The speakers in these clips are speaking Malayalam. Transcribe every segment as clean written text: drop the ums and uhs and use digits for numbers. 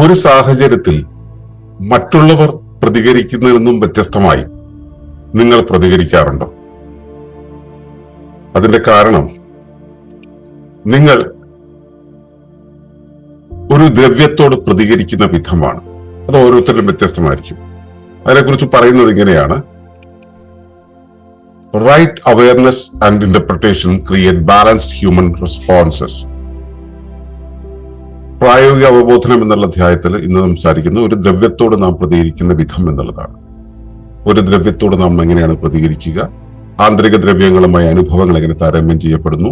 ഒരു സാഹചര്യത്തിൽ മറ്റുള്ളവർ പ്രതികരിക്കുന്നതിൽ നിന്നും വ്യത്യസ്തമായി നിങ്ങൾ പ്രതികരിക്കാറുണ്ടോ? അതിന്റെ കാരണം നിങ്ങൾ ഒരു ദ്രവ്യത്തോട് പ്രതികരിക്കുന്ന വിധമാണ്. അത് ഓരോരുത്തരും വ്യത്യസ്തമായിരിക്കും. അതിനെക്കുറിച്ച് പറയുന്നത് ഇങ്ങനെയാണ്: right awareness and interpretation create balanced human responses. പ്രായോഗിക അവബോധനം എന്നുള്ള അധ്യായത്തിൽ ഇന്ന് സംസാരിക്കുന്നത് ഒരു ദ്രവ്യത്തോട് നാം പ്രതികരിക്കുന്ന വിധം എന്നുള്ളതാണ്. ഒരു ദ്രവ്യത്തോട് നാം എങ്ങനെയാണ് പ്രതികരിക്കുക, ആന്തരിക ദ്രവ്യങ്ങളുമായി അനുഭവങ്ങൾ എങ്ങനെ താരതമ്യം ചെയ്യപ്പെടുന്നു,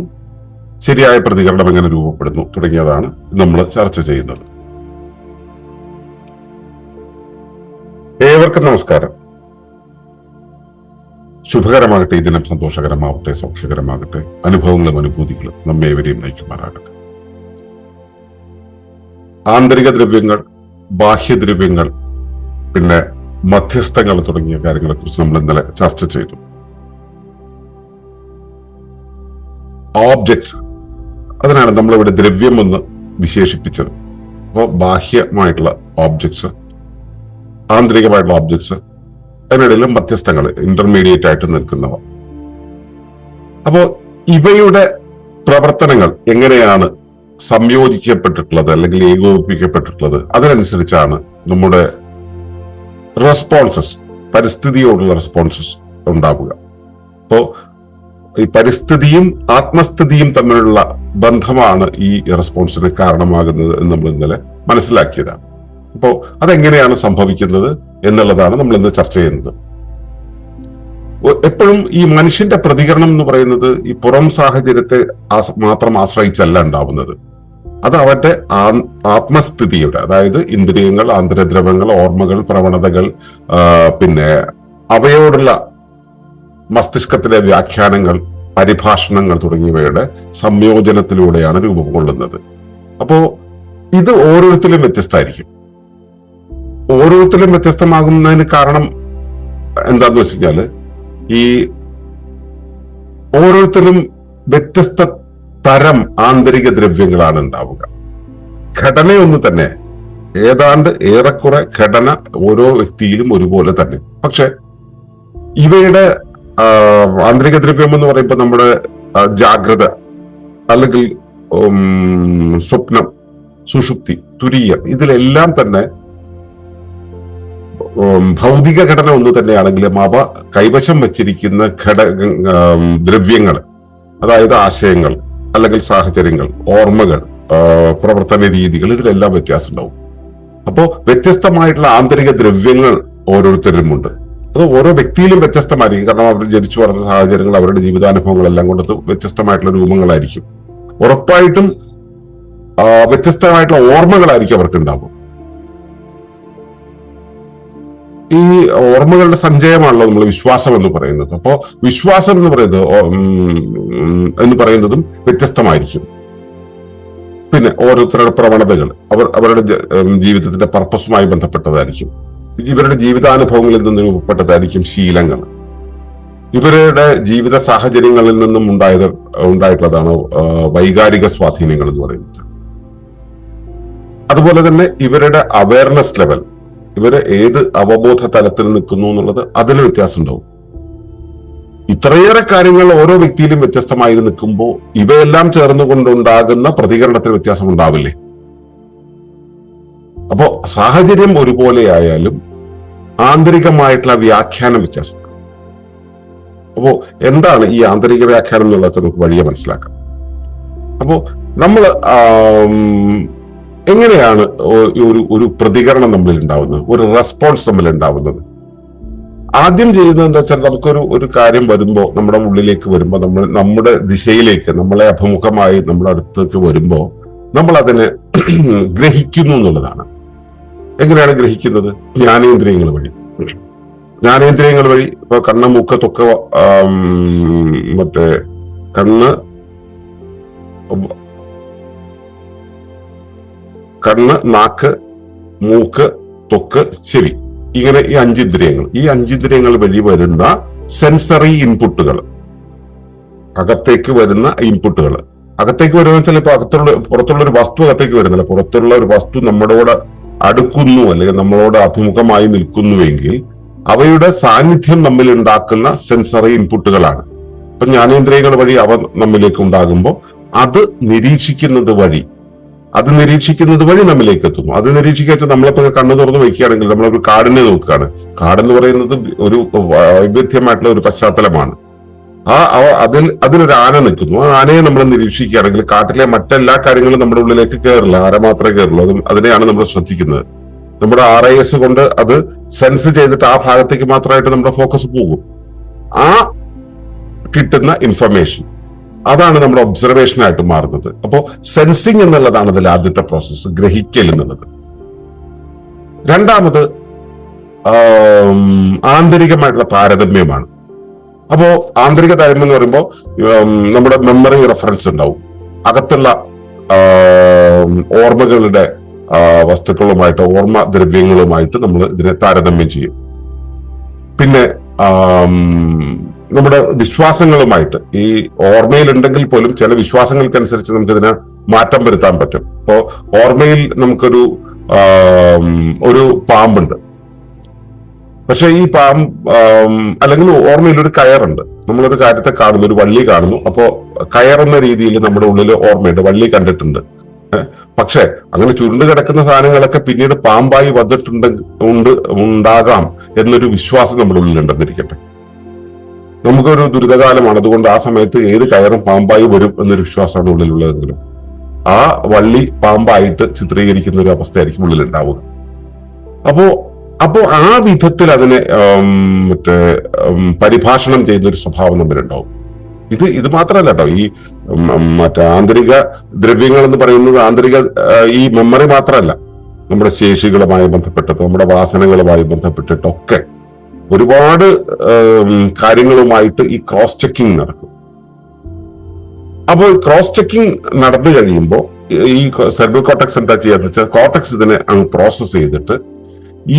ശരിയായ പ്രതികരണം എങ്ങനെ രൂപപ്പെടുന്നു തുടങ്ങിയതാണ് നമ്മൾ ചർച്ച ചെയ്യുന്നത്. ഏവർക്കും നമസ്കാരം. ശുഭകരമാകട്ടെ, ഈ ദിനം സന്തോഷകരമാവട്ടെ, സൗഖ്യകരമാകട്ടെ, അനുഭവങ്ങളും അനുഭൂതികളും നമ്മെ ഏവരെയും നയിക്കുമാറാകട്ടെ. ആന്തരിക ദ്രവ്യങ്ങൾ, ബാഹ്യദ്രവ്യങ്ങൾ, പിന്നെ മധ്യസ്ഥങ്ങൾ തുടങ്ങിയ കാര്യങ്ങളെ കുറിച്ച് നമ്മൾ ഇന്നലെ ചർച്ച ചെയ്തു. ഓബ്ജക്ട്സ്, അതിനാണ് നമ്മളിവിടെ ദ്രവ്യം എന്ന് വിശേഷിപ്പിച്ചത്. അപ്പോൾ ബാഹ്യമായിട്ടുള്ള ഓബ്ജക്ട്സ്, ആന്തരികമായിട്ടുള്ള ഓബ്ജക്ട്സ്, അതിനിടയിൽ മധ്യസ്ഥങ്ങൾ, ഇന്റർമീഡിയറ്റ് ആയിട്ട് നിൽക്കുന്നവ. അപ്പോ ഇവയുടെ പ്രവർത്തനങ്ങൾ എങ്ങനെയാണ് സംയോജിക്കപ്പെട്ടിട്ടുള്ളത് അല്ലെങ്കിൽ ഏകോപിപ്പിക്കപ്പെട്ടിട്ടുള്ളത്, അതിനനുസരിച്ചാണ് നമ്മുടെ റെസ്പോൺസസ്, പരിസ്ഥിതിയോടുള്ള റെസ്പോൺസസ് ഉണ്ടാവുക. അപ്പോ ഈ പരിസ്ഥിതിയും ആത്മസ്ഥിതിയും തമ്മിലുള്ള ബന്ധമാണ് ഈ റെസ്പോൺസിന് കാരണമാകുന്നത് എന്ന് നമ്മൾ ഇന്നലെ മനസ്സിലാക്കിയതാണ്. അപ്പോ അതെങ്ങനെയാണ് സംഭവിക്കുന്നത് എന്നുള്ളതാണ് നമ്മൾ ഇന്ന് ചർച്ച ചെയ്യുന്നത്. എപ്പോഴും ഈ മനുഷ്യന്റെ പ്രതികരണം എന്ന് പറയുന്നത് ഈ പുറം സാഹചര്യത്തെ മാത്രം ആശ്രയിച്ചല്ല ഉണ്ടാവുന്നത്. അത് അവന്റെ ആത്മസ്ഥിതിയുടെ, അതായത് ഇന്ദ്രിയങ്ങൾ, ആന്തരദ്രവങ്ങൾ, ഓർമ്മകൾ, പ്രവണതകൾ, പിന്നെ അവയോടുള്ള മസ്തിഷ്കത്തിലെ വ്യാഖ്യാനങ്ങൾ, പരിഭാഷണങ്ങൾ തുടങ്ങിയവയുടെ സംയോജനത്തിലൂടെയാണ് രൂപം കൊള്ളുന്നത്. അപ്പോ ഇത് ഓരോരുത്തരും വ്യത്യസ്തമായിരിക്കും. ഓരോരുത്തരും വ്യത്യസ്തമാകുന്നതിന് കാരണം എന്താന്ന് വെച്ച് കഴിഞ്ഞാല് ഈ ഓരോരുത്തരും വ്യത്യസ്ത തരം ആന്തരിക ദ്രവ്യങ്ങളാണ് ഉണ്ടാവുക. ഘടനയൊന്നു തന്നെ, ഏതാണ്ട് ഏറെക്കുറെ ഘടന ഓരോ വ്യക്തിയിലും ഒരുപോലെ തന്നെ. പക്ഷെ ഇവയുടെ ആന്തരിക ദ്രവ്യം എന്ന് പറയുമ്പോൾ നമ്മുടെ ജാഗ്രത അല്ലെങ്കിൽ സ്വപ്നം, സുഷുപ്തി, തുരീയം, ഇതിലെല്ലാം തന്നെ ഭൗതിക ഘടന ഒന്ന് തന്നെയാണെങ്കിലും അവ കൈവശം വച്ചിരിക്കുന്ന ദ്രവ്യങ്ങൾ, അതായത് ആശയങ്ങൾ അല്ലെങ്കിൽ സാഹചര്യങ്ങൾ, ഓർമ്മകൾ, പ്രവർത്തന രീതികൾ, ഇതിലെല്ലാം വ്യത്യാസം ഉണ്ടാവും. അപ്പോൾ വ്യത്യസ്തമായിട്ടുള്ള ആന്തരിക ദ്രവ്യങ്ങൾ ഓരോരുത്തരിലുമുണ്ട്. അത് ഓരോ വ്യക്തിയിലും വ്യത്യസ്തമായിരിക്കും. കാരണം അവർ ജനിച്ചു വളർന്ന സാഹചര്യങ്ങൾ, അവരുടെ ജീവിതാനുഭവങ്ങളെല്ലാം കൊണ്ട് വ്യത്യസ്തമായിട്ടുള്ള രൂപങ്ങളായിരിക്കും. ഉറപ്പായിട്ടും വ്യത്യസ്തമായിട്ടുള്ള ഓർമ്മകളായിരിക്കും അവർക്ക് ഉണ്ടാവും. ഈ ഓർമ്മകളുടെ സഞ്ചയമാണല്ലോ നമ്മൾ വിശ്വാസം എന്ന് പറയുന്നത്. അപ്പോ വിശ്വാസം എന്ന് പറയുന്നതും വ്യത്യസ്തമായിരിക്കും. പിന്നെ ഓരോരുത്തരുടെ പ്രവണതകൾ അവരുടെ ജീവിതത്തിന്റെ പർപ്പസുമായി ബന്ധപ്പെട്ടതായിരിക്കും. ഇവരുടെ ജീവിതാനുഭവങ്ങളിൽ നിന്ന് രൂപപ്പെട്ടതായിരിക്കും ശീലങ്ങൾ. ഇവരുടെ ജീവിത സാഹചര്യങ്ങളിൽ നിന്നും ഉണ്ടായിട്ടുള്ളതാണ് വൈകാരിക സ്വാധീനങ്ങൾ എന്ന് പറയുന്നത്. അതുപോലെ തന്നെ ഇവരുടെ അവയർനെസ് ലെവൽ, ഇവര് ഏത് അവബോധ തലത്തിൽ നിൽക്കുന്നു എന്നുള്ളത് അതിൽ വ്യത്യാസം ഉണ്ടാവും. ഇത്രയേറെ കാര്യങ്ങൾ ഓരോ വ്യക്തിയിലും വ്യത്യസ്തമായി നിൽക്കുമ്പോൾ ഇവയെല്ലാം ചേർന്നുകൊണ്ടുണ്ടാകുന്ന പ്രതികരണത്തിൽ വ്യത്യാസം ഉണ്ടാവില്ലേ? അപ്പോ സാഹചര്യം ഒരുപോലെ ആയാലും ആന്തരികമായിട്ടുള്ള വ്യാഖ്യാനം വ്യത്യാസം. അപ്പോ എന്താണ് ഈ ആന്തരിക വ്യാഖ്യാനം എന്നുള്ളത് നമുക്ക് വഴിയെ മനസ്സിലാക്കാം. അപ്പോ നമ്മൾ എങ്ങനെയാണ് ഒരു പ്രതികരണം നമ്മളിൽ ഉണ്ടാവുന്നത്, ഒരു റെസ്പോൺസ് നമ്മളിൽ ഉണ്ടാവുന്നത്? ആദ്യം ചെയ്യുന്നത് എന്താ വെച്ചാൽ, നമുക്കൊരു കാര്യം വരുമ്പോൾ, നമ്മുടെ ഉള്ളിലേക്ക് വരുമ്പോൾ, നമ്മുടെ ദിശയിലേക്ക്, നമ്മളെ അഭിമുഖമായി നമ്മുടെ അടുത്തേക്ക് വരുമ്പോൾ നമ്മൾ അതിനെ ഗ്രഹിക്കുന്നു എന്നുള്ളതാണ്. എങ്ങനെയാണ് ഗ്രഹിക്കുന്നത്? ജ്ഞാനേന്ദ്രിയങ്ങൾ വഴി. ജ്ഞാനേന്ദ്രിയങ്ങൾ വഴി ഇപ്പൊ കണ്ണ്, മൂക്ക്, ത്വക്ക്, കണ്ണ്, നാക്ക്, മൂക്ക്, ത്വക്ക്, ചെവി, ഇങ്ങനെ ഈ അഞ്ചിന്ദ്രിയങ്ങൾ വഴി വരുന്ന സെൻസറി ഇൻപുട്ടുകൾ, അകത്തേക്ക് വരുന്ന ഇൻപുട്ടുകൾ. അകത്തേക്ക് വരുന്ന വെച്ചാൽ ഇപ്പൊ പുറത്തുള്ള ഒരു വസ്തു അകത്തേക്ക് വരുന്നില്ല. പുറത്തുള്ള ഒരു വസ്തു നമ്മളോട് അടുക്കുന്നു അല്ലെങ്കിൽ നമ്മളോട് അഭിമുഖമായി നിൽക്കുന്നുവെങ്കിൽ അവയുടെ സാന്നിധ്യം നമ്മിൽ ഉണ്ടാക്കുന്ന സെൻസറി ഇൻപുട്ടുകളാണ്. ഇപ്പൊ ജ്ഞാനേന്ദ്രിയങ്ങൾ വഴി അവ നമ്മിലേക്ക് ഉണ്ടാകുമ്പോൾ അത് നിരീക്ഷിക്കുന്നത് വഴി നമ്മിലേക്ക് എത്തുന്നു. അത് നിരീക്ഷിക്കാച്ച നമ്മളിപ്പോ കണ്ണു തുറന്ന് വയ്ക്കുകയാണെങ്കിൽ നമ്മളൊരു കാടിനെ നോക്കുകയാണ്. കാടെന്ന് പറയുന്നത് ഒരു വൈവിധ്യമായിട്ടുള്ള ഒരു പശ്ചാത്തലമാണ്. അതിലൊരു ആന നിൽക്കുന്നു. ആ ആനയെ നമ്മൾ നിരീക്ഷിക്കുകയാണെങ്കിൽ കാട്ടിലെ മറ്റെല്ലാ കാര്യങ്ങളും നമ്മുടെ ഉള്ളിലേക്ക് കയറില്ല, ആന മാത്രമേ കയറുള്ളൂ. അതിനെയാണ് നമ്മൾ ശ്രദ്ധിക്കുന്നത്. നമ്മുടെ RIS കൊണ്ട് അത് സെൻസ് ചെയ്തിട്ട് ആ ഭാഗത്തേക്ക് മാത്രമായിട്ട് നമ്മുടെ ഫോക്കസ് പോകും. ആ കിട്ടുന്ന ഇൻഫർമേഷൻ അതാണ് നമ്മുടെ ഒബ്സർവേഷൻ ആയിട്ട് മാറുന്നത്. അപ്പോ സെൻസിങ് എന്നുള്ളതാണ് അതിൽ ആദ്യത്തെ പ്രോസസ്സ്, ഗ്രഹിക്കൽ എന്നുള്ളത്. രണ്ടാമത് ആന്തരികമായിട്ടുള്ള താരതമ്യമാണ്. അപ്പോ ആന്തരിക താരതമ്യം എന്ന് പറയുമ്പോൾ നമ്മുടെ മെമ്മറി റെഫറൻസ് ഉണ്ടാവും. അകത്തുള്ള ഓർമ്മകളുടെ വസ്തുക്കളുമായിട്ട്, ഓർമ്മ ദ്രവ്യങ്ങളുമായിട്ട് നമ്മൾ ഇതിനെ താരതമ്യം ചെയ്യും. പിന്നെ നമ്മുടെ വിശ്വാസങ്ങളുമായിട്ട്, ഈ ഓർമ്മയിലുണ്ടെങ്കിൽ പോലും ചില വിശ്വാസങ്ങൾക്കനുസരിച്ച് നമുക്ക് ഇതിനെ മാറ്റം വരുത്താൻ പറ്റും. ഇപ്പോ ഓർമ്മയിൽ നമുക്കൊരു പാമ്പുണ്ട്, പക്ഷെ ഈ അല്ലെങ്കിൽ ഓർമ്മയിൽ ഒരു കയറുണ്ട്. നമ്മളൊരു കാര്യത്തെ കാണുന്നു, ഒരു വള്ളി കാണുന്നു. അപ്പോ കയറെന്ന രീതിയിൽ നമ്മുടെ ഉള്ളിൽ ഓർമ്മയുണ്ട്, വള്ളി കണ്ടിട്ടുണ്ട്. പക്ഷെ അങ്ങനെ ചുരുണ്ട് കിടക്കുന്ന സാധനങ്ങളൊക്കെ പിന്നീട് പാമ്പായി ഉണ്ടാകാം എന്നൊരു വിശ്വാസം നമ്മുടെ ഉള്ളിലുണ്ടെന്നിരിക്കട്ടെ. നമുക്കൊരു ദുരിതകാലമാണ്, അതുകൊണ്ട് ആ സമയത്ത് ഏത് കയറും പാമ്പായി വരും എന്നൊരു വിശ്വാസമാണ് ഉള്ളിലുള്ളതെങ്കിലും ആ വള്ളി പാമ്പായിട്ട് ചിത്രീകരിക്കുന്ന ഒരു അവസ്ഥയായിരിക്കും ഉള്ളിൽ ഉണ്ടാവുക. അപ്പോ ആ വിധത്തിൽ അതിനെ പരിഭാഷണം ചെയ്യുന്ന ഒരു സ്വഭാവം നമ്മളുണ്ടാവും. ഇത് മാത്രമല്ല കേട്ടോ, ഈ ആന്തരിക ദ്രവ്യങ്ങൾ എന്ന് പറയുന്നത് ഈ മെമ്മറി മാത്രമല്ല, നമ്മുടെ ശേഷികളുമായി ബന്ധപ്പെട്ടിട്ട്, നമ്മുടെ വാസനകളുമായി ബന്ധപ്പെട്ടിട്ടൊക്കെ ഒരുപാട് കാര്യങ്ങളുമായിട്ട് ഈ ക്രോസ് ചെക്കിംഗ് നടക്കും. അപ്പോൾ ക്രോസ് ചെക്കിംഗ് നടന്നു കഴിയുമ്പോൾ ഈ സെർബൽ കോർട്ടക്സ് എന്താ ചെയ്യാന്ന് വെച്ചാൽ, കോർട്ടക്സ് ഇതിനെ പ്രോസസ് ചെയ്തിട്ട്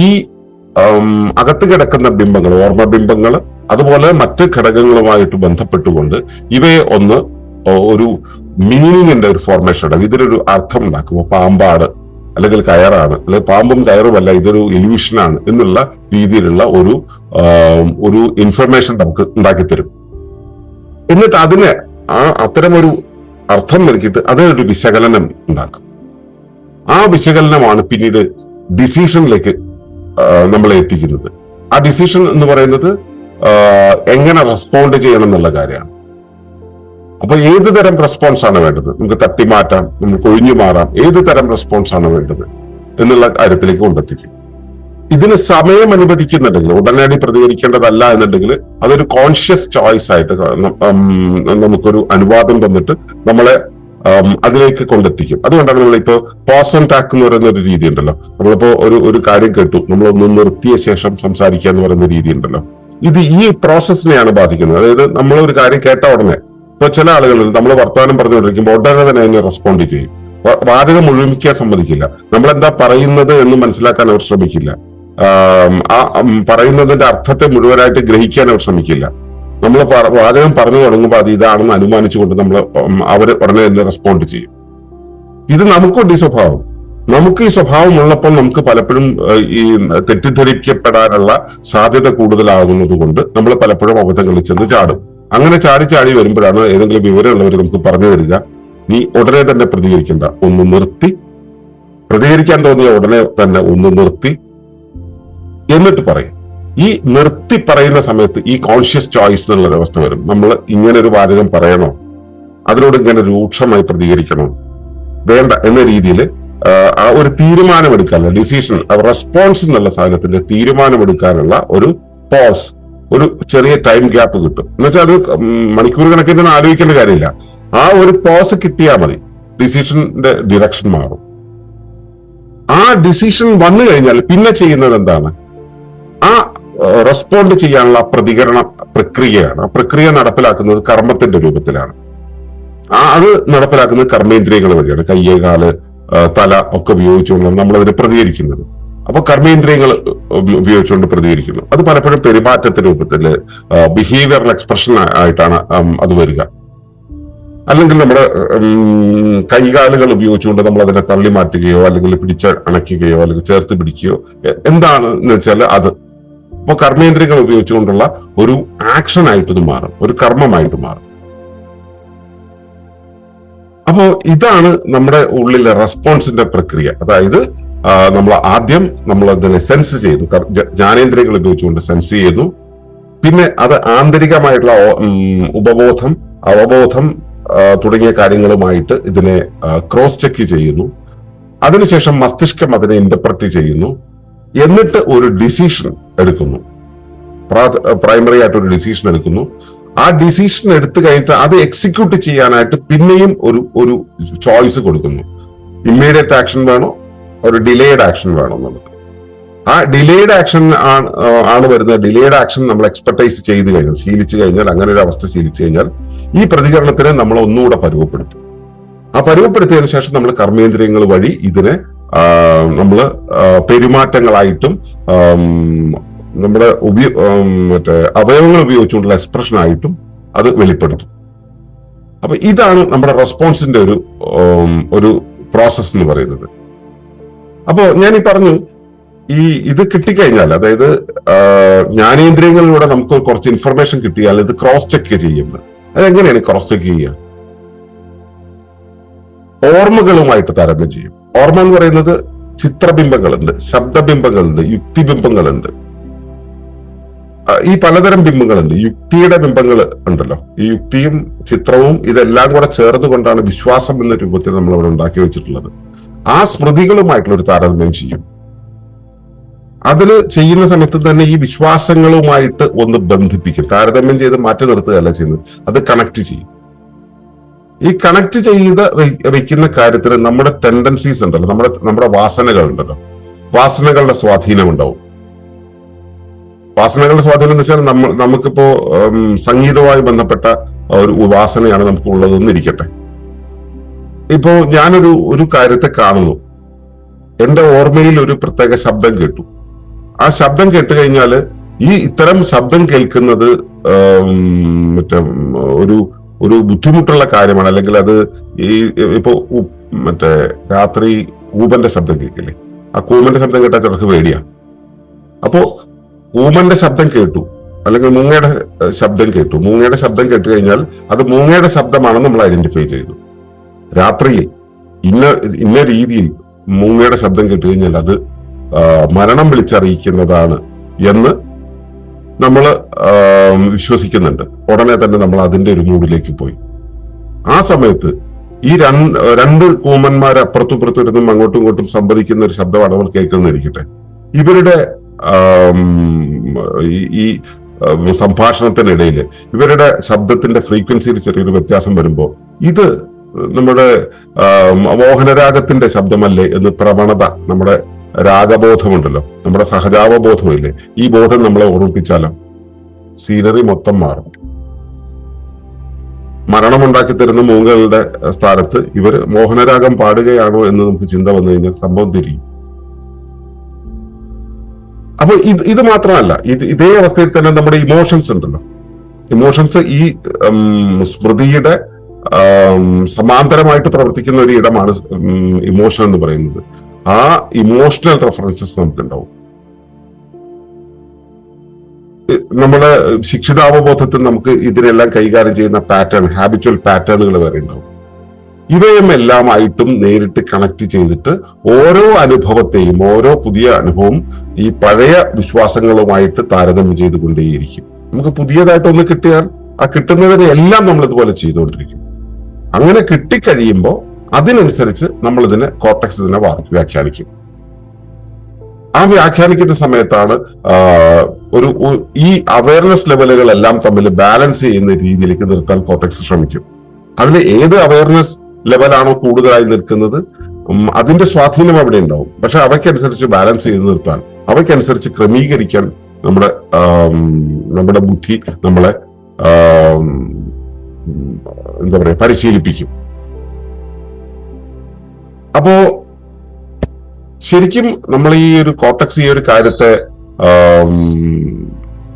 ഈ അകത്ത് കിടക്കുന്ന ബിംബങ്ങൾ, ഓർമ്മ ബിംബങ്ങൾ, അതുപോലെ മറ്റ് ഘടകങ്ങളുമായിട്ട് ബന്ധപ്പെട്ടുകൊണ്ട് ഇവയെ ഒരു മീനിങ്ങിന്റെ ഒരു ഫോർമേഷൻ ഉണ്ടാകും. ഇതിനൊരു അർത്ഥം ഉണ്ടാക്കും. പാമ്പാട് അല്ലെങ്കിൽ കയറാണ്, അല്ലെങ്കിൽ പാമ്പും കയറുമല്ല, ഇതൊരു ഇല്യൂഷനാണ് എന്നുള്ള രീതിയിലുള്ള ഒരു ഇൻഫർമേഷൻ നമുക്ക് ഉണ്ടാക്കിത്തരും. എന്നിട്ട് അതിനെ അത്തരമൊരു അർത്ഥം നൽകിയിട്ട് അതിനൊരു വിശകലനം ഉണ്ടാക്കും. ആ വിശകലനമാണ് പിന്നീട് ഡിസിഷനിലേക്ക് നമ്മളെ എത്തിക്കുന്നത്. ആ ഡിസിഷൻ എന്ന് പറയുന്നത് എങ്ങനെ റെസ്പോണ്ട് ചെയ്യണം എന്നുള്ള കാര്യമാണ്. അപ്പൊ ഏത് തരം റെസ്പോൺസ് ആണ് വേണ്ടത്, നമുക്ക് തട്ടിമാറ്റാം, നമുക്ക് ഒഴിഞ്ഞു മാറാം, ഏത് തരം റെസ്പോൺസ് ആണ് വേണ്ടത് എന്നുള്ള കാര്യത്തിലേക്ക് കൊണ്ടെത്തിക്കും. ഇതിന് സമയം അനുവദിക്കുന്നുണ്ടെങ്കിൽ, ഉടനടി പ്രതികരിക്കേണ്ടതല്ല എന്നുണ്ടെങ്കിൽ അതൊരു കോൺഷ്യസ് ചോയ്സ് ആയിട്ട് നമുക്കൊരു അനുവാദം തന്നിട്ട് നമ്മളെ അതിലേക്ക് കൊണ്ടെത്തിക്കും. അതുകൊണ്ടാണ് നമ്മളിപ്പോ പോസ് ആൻഡ് ടാക്ക് എന്ന് പറയുന്ന ഒരു രീതി ഉണ്ടല്ലോ. നമ്മളിപ്പോ ഒരു കാര്യം കേട്ടു, നമ്മളൊന്ന് നിർത്തിയ ശേഷം സംസാരിക്കുക എന്ന് പറയുന്ന രീതി ഉണ്ടല്ലോ. ഇത് ഈ പ്രോസസ്സിനെയാണ് ബാധിക്കുന്നത്. അതായത് നമ്മൾ ഒരു കാര്യം കേട്ട ഉടനെ, ഇപ്പൊ ചില ആളുകളുണ്ട്, നമ്മൾ വർത്തമാനം പറഞ്ഞുകൊണ്ടിരിക്കുമ്പോൾ ഉടനെ തന്നെ അതിനെ റെസ്പോണ്ട് ചെയ്യും. വാചകം മുഴുമിക്കാൻ സമ്മതിക്കില്ല. നമ്മളെന്താ പറയുന്നത് എന്ന് മനസ്സിലാക്കാൻ അവർ ശ്രമിക്കില്ല. ആ പറയുന്നതിന്റെ അർത്ഥത്തെ മുഴുവനായിട്ട് ഗ്രഹിക്കാൻ അവർ ശ്രമിക്കില്ല. നമ്മൾ വാചകം പറഞ്ഞു തുടങ്ങുമ്പോൾ അത് ഇതാണെന്ന് അനുമാനിച്ചുകൊണ്ട് അവർ ഉടനെ തന്നെ റെസ്പോണ്ട് ചെയ്യും. ഇത് നമുക്കുണ്ട് ഈ സ്വഭാവം. നമുക്ക് ഈ സ്വഭാവം ഉള്ളപ്പോൾ നമുക്ക് പലപ്പോഴും ഈ തെറ്റിദ്ധരിക്കപ്പെടാനുള്ള സാധ്യത കൂടുതലാകുന്നത് കൊണ്ട് നമ്മൾ പലപ്പോഴും അബദ്ധങ്ങളിൽ ചെന്ന് ചാടും. അങ്ങനെ ചാടി വരുമ്പോഴാണ് ഏതെങ്കിലും വിവരമുള്ളവർ നമുക്ക് പറഞ്ഞു തരിക, നീ ഉടനെ തന്നെ പ്രതികരിക്കണ്ട, ഒന്ന് നിർത്തി, പ്രതികരിക്കാൻ തോന്നിയ ഉടനെ തന്നെ ഒന്ന് നിർത്തി എന്നിട്ട് പറയും. ഈ നിർത്തി പറയുന്ന സമയത്ത് ഈ കോൺഷ്യസ് ചോയ്സ് എന്നുള്ള വ്യവസ്ഥ വരും. നമ്മൾ ഇങ്ങനെ ഒരു വാചകം പറയണോ, അതിനോട് ഇങ്ങനെ രൂക്ഷമായി പ്രതികരിക്കണോ, വേണ്ട എന്ന രീതിയിൽ ആ ഒരു തീരുമാനമെടുക്കാനുള്ള ഡിസിഷൻ, റെസ്പോൺസ് എന്നുള്ള സാധനത്തിന്റെ തീരുമാനമെടുക്കാനുള്ള ഒരു പോസ്, ഒരു ചെറിയ ടൈം ഗ്യാപ്പ് കിട്ടും. എന്നുവെച്ചാൽ അത് മണിക്കൂർ കണക്കിന് ആലോചിക്കേണ്ട കാര്യമില്ല. ആ ഒരു പോസ് കിട്ടിയാൽ മതി, ഡിസിഷന്റെ ഡിറക്ഷൻ മാറും. ആ ഡിസിഷൻ വന്നു കഴിഞ്ഞാൽ പിന്നെ ചെയ്യുന്നത് എന്താണ്, ആ റെസ്പോണ്ട് ചെയ്യാനുള്ള പ്രതികരണ പ്രക്രിയയാണ്. ആ പ്രക്രിയ നടപ്പിലാക്കുന്നത് കർമ്മത്തിന്റെ രൂപത്തിലാണ്. അത് നടപ്പിലാക്കുന്നത് കർമ്മേന്ദ്രിയങ്ങൾ വഴിയാണ്. കയ്യ്, കാല്, തല ഒക്കെ ഉപയോഗിച്ചുകൊണ്ടാണ് നമ്മൾ അതിനെ പ്രതികരിക്കുന്നത്. അപ്പൊ കർമ്മേന്ദ്രിയങ്ങൾ ഉപയോഗിച്ചുകൊണ്ട് പ്രതികരിക്കുന്നു. അത് പലപ്പോഴും പെരുമാറ്റത്തിന്റെ രൂപത്തില് ബിഹേവിയറൽ എക്സ്പ്രഷൻ ആയിട്ടാണ് അത് വരിക. അല്ലെങ്കിൽ നമ്മുടെ കൈകാലുകൾ ഉപയോഗിച്ചുകൊണ്ട് നമ്മൾ അതിനെ തള്ളി മാറ്റുകയോ അല്ലെങ്കിൽ പിടിച്ച് അണയ്ക്കുകയോ അല്ലെങ്കിൽ ചേർത്ത് പിടിക്കുകയോ എന്താണെന്ന് വെച്ചാൽ അത് ഇപ്പൊ കർമ്മേന്ദ്രിയങ്ങൾ ഉപയോഗിച്ചുകൊണ്ടുള്ള ഒരു ആക്ഷൻ ആയിട്ട് ഇത് മാറും, ഒരു കർമ്മമായിട്ട് മാറും. അപ്പോ ഇതാണ് നമ്മുടെ ഉള്ളിലെ റെസ്പോൺസിന്റെ പ്രക്രിയ. അതായത് നമ്മൾ ആദ്യം നമ്മൾ അതിനെ സെൻസ് ചെയ്യുന്നു, ജ്ഞാനേന്ദ്രിയങ്ങൾ ഉപയോഗിച്ചുകൊണ്ട് സെൻസ് ചെയ്യുന്നു. പിന്നെ അത് ആന്തരികമായിട്ടുള്ള ഉപബോധം, അവബോധം തുടങ്ങിയ കാര്യങ്ങളുമായിട്ട് ഇതിനെ ക്രോസ് ചെക്ക് ചെയ്യുന്നു. അതിനുശേഷം മസ്തിഷ്കം അതിനെ ഇന്റർപ്രറ്റ് ചെയ്യുന്നു. എന്നിട്ട് ഒരു ഡിസിഷൻ എടുക്കുന്നു, പ്രൈമറി ആയിട്ട് ഒരു ഡിസിഷൻ എടുക്കുന്നു. ആ ഡിസിഷൻ എടുത്തു കഴിഞ്ഞിട്ട് അത് എക്സിക്യൂട്ട് ചെയ്യാനായിട്ട് പിന്നെയും ഒരു ചോയ്സ് കൊടുക്കുന്നു. ഇമ്മീഡിയറ്റ് ആക്ഷൻ വേണോ, ഒരു ഡിലേഡ് ആക്ഷൻ വേണോ എന്നുള്ളത്. ആ ഡിലേഡ് ആക്ഷൻ ആണ് വരുന്നത്. ഡിലേഡ് ആക്ഷൻ നമ്മൾ എക്സ്പെർട്ടൈസ് ചെയ്ത് കഴിഞ്ഞാൽ, ശീലിച്ചു കഴിഞ്ഞാൽ, അങ്ങനെ ഒരു അവസ്ഥ ശീലിച്ചു കഴിഞ്ഞാൽ ഈ പ്രതികരണത്തിനെ നമ്മൾ ഒന്നുകൂടെ പരുവപ്പെടുത്തും. ആ പരുവപ്പെടുത്തിയതിനു ശേഷം നമ്മൾ കർമ്മേന്ദ്രിയങ്ങൾ വഴി ഇതിനെ നമ്മൾ പെരുമാറ്റങ്ങളായിട്ടും നമ്മുടെ അവയവങ്ങൾ ഉപയോഗിച്ചുകൊണ്ടുള്ള എക്സ്പ്രഷൻ ആയിട്ടും അത് വെളിപ്പെടുത്തും. അപ്പൊ ഇതാണ് നമ്മുടെ റെസ്പോൺസിന്റെ ഒരു പ്രോസസ് എന്ന് പറയുന്നത്. അപ്പോ ഞാൻ ഈ പറഞ്ഞു, ഇത് കിട്ടിക്കഴിഞ്ഞാൽ, അതായത് ജ്ഞാനേന്ദ്രിയങ്ങളിലൂടെ നമുക്ക് കുറച്ച് ഇൻഫർമേഷൻ കിട്ടിയാൽ ഇത് ക്രോസ് ചെക്ക് ചെയ്യുന്നത്. അതെങ്ങനെയാണ് ക്രോസ് ചെക്ക് ചെയ്യുക? ഓർമ്മകളുമായിട്ട് താരതമ്യം ചെയ്യും. ഓർമ്മ എന്ന് പറയുന്നത് ചിത്രബിംബങ്ങളുണ്ട്, ശബ്ദബിംബങ്ങളുണ്ട്, യുക്തിബിംബങ്ങളുണ്ട്, ഈ പലതരം ബിംബങ്ങളുണ്ട്. യുക്തിയുടെ ബിംബങ്ങൾ ഉണ്ടല്ലോ, ഈ യുക്തിയും ചിത്രവും ഇതെല്ലാം കൂടെ ചേർന്നുകൊണ്ടാണ് വിശ്വാസം എന്ന രൂപത്തിൽ നമ്മൾ അവിടെ ഉണ്ടാക്കി വെച്ചിട്ടുള്ളത്. ആ സ്മൃതികളുമായിട്ടുള്ള ഒരു താരതമ്യം ചെയ്യും. അതിന് ചെയ്യുന്ന സമയത്ത് തന്നെ ഈ വിശ്വാസങ്ങളുമായിട്ട് ഒന്ന് ബന്ധിപ്പിക്കും. താരതമ്യം ചെയ്ത് മാറ്റി നിർത്തുകയല്ല ചെയ്യുന്നത്, അത് കണക്ട് ചെയ്യും. ഈ കണക്ട് ചെയ്ത് വെക്കുന്ന കാര്യത്തിന് നമ്മുടെ ടെൻഡൻസീസ് ഉണ്ടല്ലോ, നമ്മുടെ വാസനകൾ ഉണ്ടല്ലോ, വാസനകളുടെ സ്വാധീനം ഉണ്ടാവും. വാസനകളുടെ സ്വാധീനം എന്ന് വെച്ചാൽ നമുക്കിപ്പോ സംഗീതവുമായി ബന്ധപ്പെട്ട ഒരു വാസനയാണ് നമുക്ക് ഉള്ളതെന്ന് ഇരിക്കട്ടെ. ഇപ്പോ ഞാനൊരു കാര്യത്തെ കാണുന്നു, എന്റെ ഓർമ്മയിൽ ഒരു പ്രത്യേക ശബ്ദം കേട്ടു. ആ ശബ്ദം കേട്ട് കഴിഞ്ഞാല് ഇത്തരം ശബ്ദം കേൾക്കുന്നത് ഒരു ബുദ്ധിമുട്ടുള്ള കാര്യമാണ്. അല്ലെങ്കിൽ അത് ഇപ്പോ രാത്രി കൂബന്റെ ശബ്ദം കേൾക്കില്ലേ, ആ കൂമന്റെ ശബ്ദം കേട്ടാൽ ചിലർക്ക് പേടിയാ. അപ്പോ കൂമന്റെ ശബ്ദം കേട്ടു, അല്ലെങ്കിൽ മൂങ്ങയുടെ ശബ്ദം കേട്ടു. മൂങ്ങയുടെ ശബ്ദം കേട്ട് കഴിഞ്ഞാൽ അത് മൂങ്ങയുടെ ശബ്ദമാണെന്ന് നമ്മൾ ഐഡന്റിഫൈ ചെയ്തു. രാത്രിയിൽ ഇന്ന രീതിയിൽ മൂങ്ങയുടെ ശബ്ദം കേട്ട് കഴിഞ്ഞാൽ അത് മരണം വിളിച്ചറിയിക്കുന്നതാണ് എന്ന് നമ്മൾ വിശ്വസിക്കുന്നുണ്ട്. ഉടനെ തന്നെ നമ്മൾ അതിന്റെ ഒരു മൂഡിലേക്ക് പോയി. ആ സമയത്ത് ഈ രണ്ട് കൂമന്മാർ അപ്പുറത്തും ഇപ്പുറത്തും ഇരുന്നും അങ്ങോട്ടും ഇങ്ങോട്ടും സംവദിക്കുന്ന ഒരു ശബ്ദമാണ് നമ്മൾ കേൾക്കുന്നതിരിക്കട്ടെ. ഇവരുടെ ഈ സംഭാഷണത്തിനിടയിൽ ഇവരുടെ ശബ്ദത്തിന്റെ ഫ്രീക്വൻസിയിൽ ചെറിയൊരു വ്യത്യാസം വരുമ്പോൾ ഇത് നമ്മുടെ മോഹനരാഗത്തിന്റെ ശബ്ദമല്ലേ എന്ന് പ്രവണത, നമ്മുടെ രാഗബോധമുണ്ടല്ലോ, നമ്മുടെ സഹജാവബോധമില്ലേ, ഈ ബോധം നമ്മളെ ഓർമ്മിപ്പിച്ചാലോ സീനറി മൊത്തം മാറും. മരണമുണ്ടാക്കി തരുന്ന മൂങ്ങകളുടെ സ്ഥാനത്ത് ഇവര് മോഹനരാഗം പാടുകയാണോ എന്ന് നമുക്ക് ചിന്ത വന്നു കഴിഞ്ഞാൽ സംഭവം തിരിയും. അപ്പൊ ഇത് മാത്രമല്ല, ഇതേ അവസ്ഥയിൽ തന്നെ നമ്മുടെ ഇമോഷൻസ് ഉണ്ടല്ലോ. ഇമോഷൻസ് ഈ സ്മൃതിയുടെ സമാന്തരമായിട്ട് പ്രവർത്തിക്കുന്ന ഒരു ഇടമാണ് ഇമോഷൻ എന്ന് പറയുന്നത്. ആ ഇമോഷണൽ റെഫറൻസസ് നമുക്ക് ഉണ്ടാവും. നമ്മുടെ ശിക്ഷിതാവബോധത്തിൽ നമുക്ക് ഇതിനെല്ലാം കൈകാര്യം ചെയ്യുന്ന പാറ്റേൺ, ഹാബിച്വൽ പാറ്റേണുകൾ വരെ ഉണ്ടാവും. ഇവയും എല്ലാമായിട്ടും നേരിട്ട് കണക്ട് ചെയ്തിട്ട് ഓരോ അനുഭവത്തെയും, ഓരോ പുതിയ അനുഭവം ഈ പഴയ വിശ്വാസങ്ങളുമായിട്ട് താരതമ്യം ചെയ്തുകൊണ്ടേയിരിക്കും. നമുക്ക് പുതിയതായിട്ട് ഒന്ന് കിട്ടിയാൽ ആ കിട്ടുന്നതിനെ എല്ലാം നമ്മൾ ഇതുപോലെ ചെയ്തുകൊണ്ടിരിക്കും. അങ്ങനെ കിട്ടിക്കഴിയുമ്പോൾ അതിനനുസരിച്ച് നമ്മൾ കോർട്ടെക്സ് ഇതിനെ വ്യാഖ്യാനിക്കും. ആ വ്യാഖ്യാനിക്കുന്ന സമയത്താണ് ഈ അവയർനെസ് ലെവലുകളെല്ലാം തമ്മിൽ ബാലൻസ് ചെയ്യുന്ന രീതിയിലേക്ക് നിർത്താൻ കോർട്ടെക്സ് ശ്രമിക്കും. അതിൽ ഏത് അവയർനെസ് ലെവലാണോ കൂടുതലായി നിൽക്കുന്നത് അതിന്റെ സ്വാധീനം അവിടെ ഉണ്ടാവും. പക്ഷെ അവയ്ക്കനുസരിച്ച് ബാലൻസ് ചെയ്ത് നിർത്താൻ, അവയ്ക്കനുസരിച്ച് ക്രമീകരിക്കാൻ നമ്മുടെ ബുദ്ധി നമ്മളെ എന്താ പറയാ പരിശീലിപ്പിക്കും. അപ്പോ ശരിക്കും നമ്മൾ ഈ ഒരു കോർട്ടെക്സ് ഈ ഒരു കാര്യത്തെ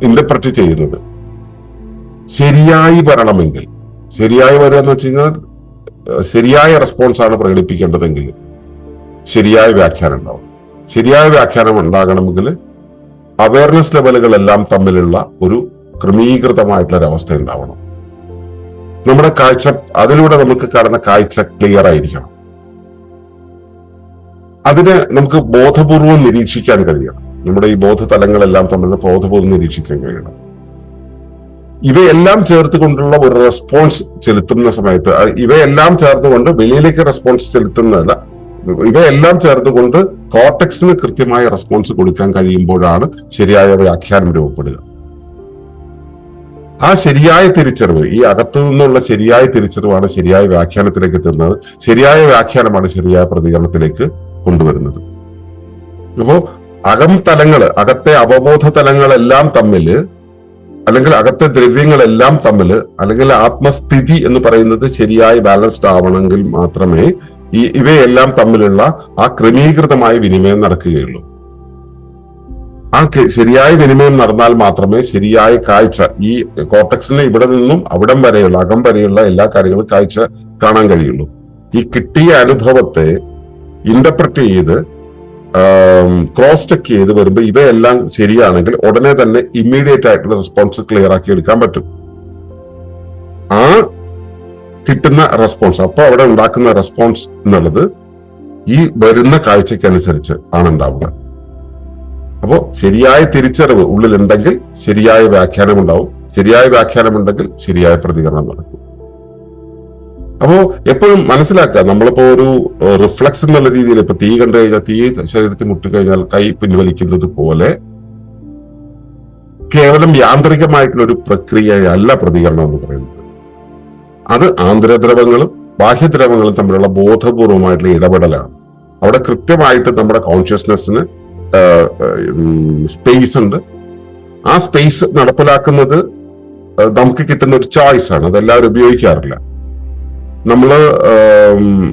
ഇന്റർപ്രറ്റ് ചെയ്യുന്നത് ശരിയായി വരണമെങ്കിൽ, ശരിയായി വരിക എന്ന് വെച്ച് കഴിഞ്ഞാൽ ശരിയായ റെസ്പോൺസ് ആണ് പ്രകടിപ്പിക്കേണ്ടതെങ്കിൽ ശരിയായ വ്യാഖ്യാനം ഉണ്ടാവും. ശരിയായ വ്യാഖ്യാനം ഉണ്ടാകണമെങ്കിൽ അവയർനെസ് ലെവലുകളെല്ലാം തമ്മിലുള്ള ഒരു ക്രമീകൃതമായിട്ടുള്ള ഒരു അവസ്ഥ ഉണ്ടാവണം. നമ്മുടെ കാഴ്ച, അതിലൂടെ നമുക്ക് കാണുന്ന കാഴ്ച ക്ലിയർ ആയിരിക്കണം. അതിന് നമുക്ക് ബോധപൂർവം നിരീക്ഷിക്കാൻ കഴിയണം. നമ്മുടെ ഈ ബോധതലങ്ങളെല്ലാം തമ്മിൽ ബോധപൂർവം നിരീക്ഷിക്കാൻ കഴിയണം. ഇവയെല്ലാം ചേർത്തുകൊണ്ടുള്ള ഒരു റെസ്പോൺസ് ചെലുത്തുന്ന സമയത്ത്, ഇവയെല്ലാം ചേർത്തുകൊണ്ട് വെളിയിലേക്ക് റെസ്പോൺസ് ചെലുത്തുന്നതല്ല, ഇവയെല്ലാം ചേർത്തുകൊണ്ട് കോർട്ടക്സിന് കൃത്യമായ റെസ്പോൺസ് കൊടുക്കാൻ കഴിയുമ്പോഴാണ് ശരിയായ വ്യാഖ്യാനം രൂപപ്പെടുക. ആ ശരിയായ തിരിച്ചറിവ്, ഈ അകത്തു നിന്നുള്ള ശരിയായ തിരിച്ചറിവാണ് ശരിയായ വ്യാഖ്യാനത്തിലേക്ക് എത്തുന്നത്. ശരിയായ വ്യാഖ്യാനമാണ് ശരിയായ പ്രതികരണത്തിലേക്ക് കൊണ്ടുവരുന്നത്. അപ്പോ അകം തലങ്ങള്, അകത്തെ അവബോധ തലങ്ങളെല്ലാം തമ്മില്, അല്ലെങ്കിൽ അകത്തെ ദ്രവ്യങ്ങളെല്ലാം തമ്മില്, അല്ലെങ്കിൽ ആത്മസ്ഥിതി എന്ന് പറയുന്നത് ശരിയായി ബാലൻസ്ഡ് ആവണമെങ്കിൽ മാത്രമേ ഇവയെല്ലാം തമ്മിലുള്ള ആ ക്രമീകൃതമായ വിനിമയം നടക്കുകയുള്ളൂ. ആ ശരിയായ വിനിമയം നടന്നാൽ മാത്രമേ ശരിയായ കാഴ്ച, ഈ കോർട്ടക്സിന് ഇവിടെ നിന്നും അവിടം വരെയുള്ള, അകം വരെയുള്ള എല്ലാ കാര്യങ്ങളും കാഴ്ച കാണാൻ കഴിയുള്ളൂ. ഈ കിട്ടിയ അനുഭവത്തെ ഇന്റർപ്രറ്റ് ചെയ്ത് ക്രോസ് ചെക്ക് ചെയ്ത് വരുമ്പോൾ ഇവയെല്ലാം ശരിയാണെങ്കിൽ ഉടനെ തന്നെ ഇമ്മീഡിയറ്റ് ആയിട്ടുള്ള റെസ്പോൺസ് ക്ലിയർ ആക്കി എടുക്കാൻ പറ്റും. ആ കിട്ടുന്ന റെസ്പോൺസ്, അപ്പൊ അവിടെ ഉണ്ടാക്കുന്ന റെസ്പോൺസ് എന്നുള്ളത് ഈ വരുന്ന കാഴ്ചക്കനുസരിച്ച് ആണ് ഉണ്ടാവുക. അപ്പോ ശരിയായ തിരിച്ചറിവ് ഉള്ളിലുണ്ടെങ്കിൽ ശരിയായ വ്യാഖ്യാനം ഉണ്ടാവും. ശരിയായ വ്യാഖ്യാനം ഉണ്ടെങ്കിൽ ശരിയായ പ്രതികരണം നടക്കും. അപ്പോ എപ്പോഴും മനസ്സിലാക്കുക, നമ്മളിപ്പോ ഒരു റിഫ്ലക്സ് എന്നുള്ള രീതിയിൽ ഇപ്പൊ തീ കണ്ടു കഴിഞ്ഞാൽ, തീ ശരീരത്തിൽ മുട്ടിക്കഴിഞ്ഞാൽ കൈ പിൻവലിക്കുന്നത് പോലെ കേവലം യാന്ത്രികമായിട്ടുള്ള ഒരു പ്രക്രിയയല്ല പ്രതികരണം എന്ന് പറയുന്നത്. അത് ആന്തരദ്രവങ്ങളും ബാഹ്യദ്രവങ്ങളും തമ്മിലുള്ള ബോധപൂർവമായിട്ടുള്ള ഇടപെടലാണ്. അവിടെ കൃത്യമായിട്ട് നമ്മുടെ കോൺഷ്യസ്നെസ്സിന് സ്പേസ് ഉണ്ട്. ആ സ്പേസ് നടപ്പിലാക്കുന്നത് നമുക്ക് കിട്ടുന്ന ഒരു ചോയ്സ് ആണ്. അതെല്ലാവരും ഉപയോഗിക്കാറില്ല.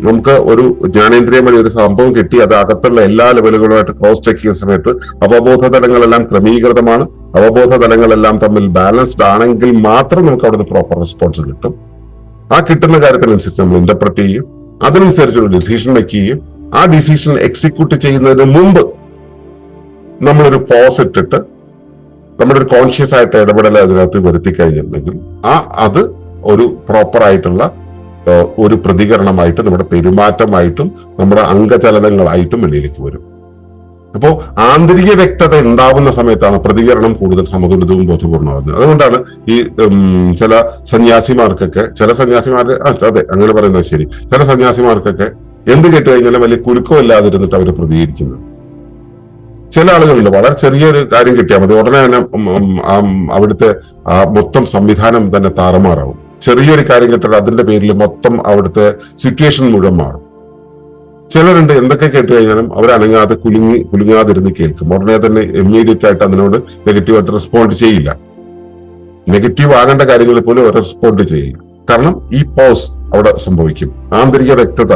നമുക്ക് ഒരു ജ്ഞാനേന്ദ്രിയം വഴി ഒരു സംഭവം കിട്ടി, അത് അകത്തുള്ള എല്ലാ ലെവലുകളുമായിട്ട് ക്രോസ് ചെക്ക് ചെയ്യുന്ന സമയത്ത് അവബോധ തലങ്ങളെല്ലാം ക്രമീകൃതമാണ്, അവബോധ തലങ്ങളെല്ലാം തമ്മിൽ ബാലൻസ്ഡ് ആണെങ്കിൽ മാത്രം നമുക്ക് അവിടുന്ന് പ്രോപ്പർ റെസ്പോൺസ് കിട്ടും. ആ കിട്ടുന്ന കാര്യത്തിനനുസരിച്ച് നമ്മൾ ഇന്റർപ്രറ്റ് ചെയ്യും, അതിനനുസരിച്ചൊരു ഡിസിഷൻ മേക്ക് ചെയ്യും. ആ ഡിസിഷൻ എക്സിക്യൂട്ട് ചെയ്യുന്നതിന് മുമ്പ് നമ്മളൊരു പോസ് ഇട്ടിട്ട് നമ്മുടെ ഒരു കോൺഷ്യസ് ആയിട്ട് ഇടപെടൽ അതിനകത്ത് വരുത്തി കഴിഞ്ഞിട്ടുണ്ടെങ്കിൽ അത് ഒരു പ്രോപ്പർ ആയിട്ടുള്ള ഒരു പ്രതികരണമായിട്ട്, നമ്മുടെ പെരുമാറ്റമായിട്ടും നമ്മുടെ അംഗചലനങ്ങളായിട്ടും വെളിയിലേക്ക് വരും. അപ്പോൾ ആന്തരിക വ്യക്തത ഉണ്ടാവുന്ന സമയത്താണ് പ്രതികരണം കൂടുതൽ സമതുലിതവും ബോധപൂർണ്ണമാകുന്നത്. അതുകൊണ്ടാണ് ഈ ചില സന്യാസിമാർക്കൊക്കെ, അതെ അങ്ങനെ പറയുന്നത് ശരി, ചില സന്യാസിമാർക്കൊക്കെ എന്ത് കേട്ട് കഴിഞ്ഞാലും വലിയ കുലുക്കമില്ലാതിരുന്നിട്ട് അവർ പ്രതികരിക്കുന്നത്. ചില ആളുകളുണ്ട്, വളരെ ചെറിയൊരു കാര്യം കിട്ടിയാൽ മതി ഉടനെ തന്നെ അവിടുത്തെ മൊത്തം സംവിധാനം തന്നെ താറുമാറാവും. ചെറിയൊരു കാര്യം കിട്ടാൽ അതിന്റെ പേരിൽ മൊത്തം അവിടുത്തെ സിറ്റുവേഷൻ മുഴുവൻ മാറും. ചിലരുണ്ട്, എന്തൊക്കെ കേട്ട് കഴിഞ്ഞാലും അവരനങ്ങാതെ കുലുങ്ങാതിരുന്ന് കേൾക്കും. ഉടനെ തന്നെ ഇമ്മീഡിയറ്റ് ആയിട്ട് അതിനോട് നെഗറ്റീവായിട്ട് റെസ്പോണ്ട് ചെയ്യില്ല. നെഗറ്റീവ് ആകേണ്ട കാര്യങ്ങളിൽ പോലും അവർ റെസ്പോണ്ട് ചെയ്യില്ല. കാരണം ഈ പോസ് അവിടെ സംഭവിക്കും. ആന്തരിക വ്യക്തത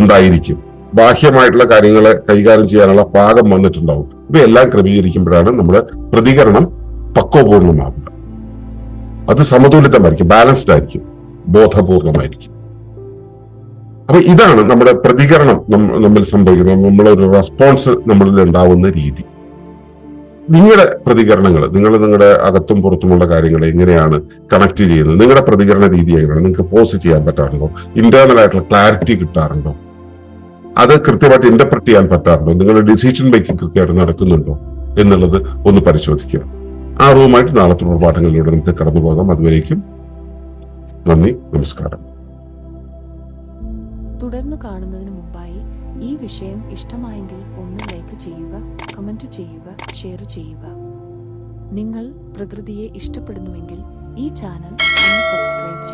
ഉണ്ടായിരിക്കും. ബാഹ്യമായിട്ടുള്ള കാര്യങ്ങളെ കൈകാര്യം ചെയ്യാനുള്ള പാകം വന്നിട്ടുണ്ടാവും. ഇവയെല്ലാം ക്രമീകരിക്കുമ്പോഴാണ് നമ്മുടെ പ്രതികരണം പക്വപൂർണമാകുക. അത് സമതുലിതമായിരിക്കും, ബാലൻസ്ഡ് ആയിരിക്കും, ബോധപൂർവമായിരിക്കും. അപ്പൊ ഇതാണ് നമ്മുടെ പ്രതികരണം നമ്മിൽ സംഭവിക്കുന്നത്, നമ്മളൊരു റെസ്പോൺസ് നമ്മളിൽ ഉണ്ടാവുന്ന രീതി. നിങ്ങളുടെ പ്രതികരണങ്ങൾ, നിങ്ങളുടെ അകത്തും പുറത്തുമുള്ള കാര്യങ്ങളെ എങ്ങനെയാണ് കണക്ട് ചെയ്യുന്നത്? നിങ്ങളുടെ പ്രതികരണ രീതി എങ്ങനെയാണ്? നിങ്ങൾക്ക് പോസ് ചെയ്യാൻ പറ്റാറുണ്ടോ? ഇന്റേണൽ ആയിട്ടുള്ള ക്ലാരിറ്റി കിട്ടാറുണ്ടോ? അത് കൃത്യമായിട്ട് ഇന്റർപ്രറ്റ് ചെയ്യാൻ പറ്റാറുണ്ടോ? നിങ്ങളുടെ ഡിസിഷൻ മേക്കിംഗ് കൃത്യമായിട്ട് നടക്കുന്നുണ്ടോ എന്നുള്ളത് ഒന്ന് പരിശോധിക്കുക. ആ അറിവുമായിട്ട് നാളെ തുടർ പാഠങ്ങളിലൂടെ നമുക്ക് കടന്നു പോകാം. അതുവരേക്കും നന്ദി, നമസ്കാരം. തുടർന്ന് കാണുന്നതിന് മുമ്പായി ഈ വിഷയം ഇഷ്ടമായെങ്കിൽ ഒന്ന് ലൈക്ക് ചെയ്യുക, കമന്റ് ചെയ്യുക, ഷെയർ ചെയ്യുക. നിങ്ങൾ പ്രകൃതിയെ ഇഷ്ടപ്പെടുന്നുവെങ്കിൽ ഈ ചാനൽ ഒന്ന് സബ്സ്ക്രൈബ് ചെയ്യുക.